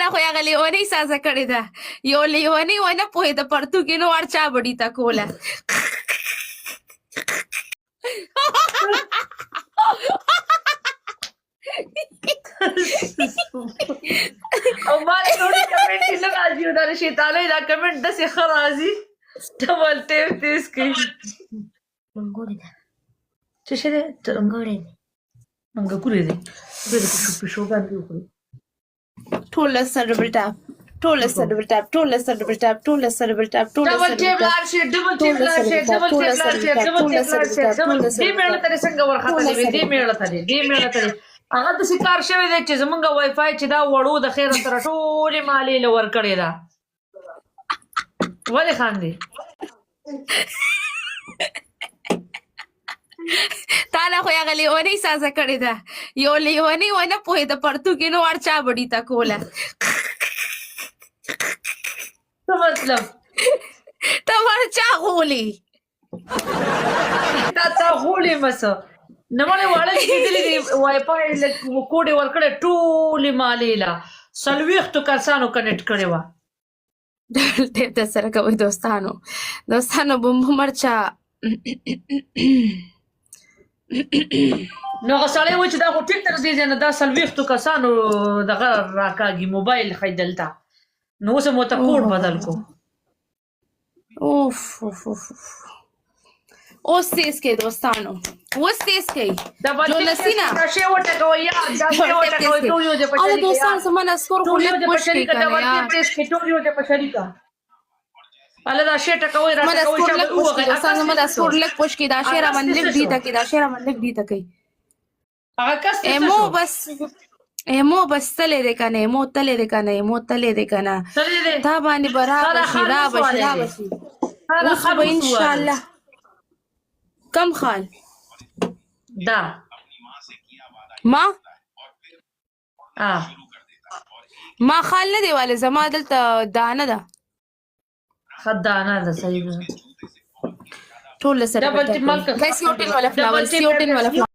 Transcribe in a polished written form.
نه خو هغه لیونۍ سازه کړې ده یو لیونۍ ونه پوهېده پرتو کې نو اړ چا بډي ته کوله او ما ټول کمنټ نه راځي دا شیطانې دا کمنټ د څه خرازي ډبل ټیپ تیز کی منګورې ده څه شه ده منګورې ده منګه کولې دي د پښو باندې وکړي ټول سره ډبل ټاپ ټول سره ډبل ټاپ ټول سره ډبل ټاپ ټول سره ډبل ټاپ ټول ډبل ټیپ لار شي ډبل ټیپ لار شي ډبل ټیپ لار شي ډبل ټیپ لار شي ډبل دې میړه ته څنګه ورخته دي دې میړه ته هغه د کار شوی دی چې زمونږ وای فای چې دا وړو د خیر سره ټولې مالې له ورکړې ده ولې خاندې تا نه خو هغه لیونۍ سازه کړې ده یو لیونۍ ونه پوهېده پرتو کې نو اړ چا بډي ته کوله څه مطلب ته ورچا غولي تا غولې مسه نه مړې واړه کېدلې دي وای فای کوډې ورکړې ټولې مالې له څلوېښتو کسانو کنیکټ کړې وه ټیپ د سره کوئ دوستانو بم مرچا نو هغه سړی و چې دا خو ټیک تر دې ځای نه دا څلوېښتو کسانو دغه راکاږي موبایل ښایي دلته نو اوس یې ورته کوډ بدل کو اوف اوس تیز کوي دوستانو اوس تیز کوي جو نسینا دا شی وټکوئ یار دا شی وټکوئ ټول یو ځای په او شریکه دوستان زما نسکور خو لږ پوش کوي کنه یار ټول یو ځای په شریکه الله دا شی ټکوئ را ټکوئ چې دوستان زما نسکور لږ پوش کوي دا شی را من لږ دی تکي دا شی را من لږ دی تکي هغه کس ایمو بس تلې ده کنه ایمو تلې ده کنه تا باندې برابر شي را بشي اوس به ان شاء الله کم خال دا ما خال نه دی والے زما دلته دانه ده خدانه ده صحیح ټول سره ډبل ټیپ مالک سیوټین والا فلاور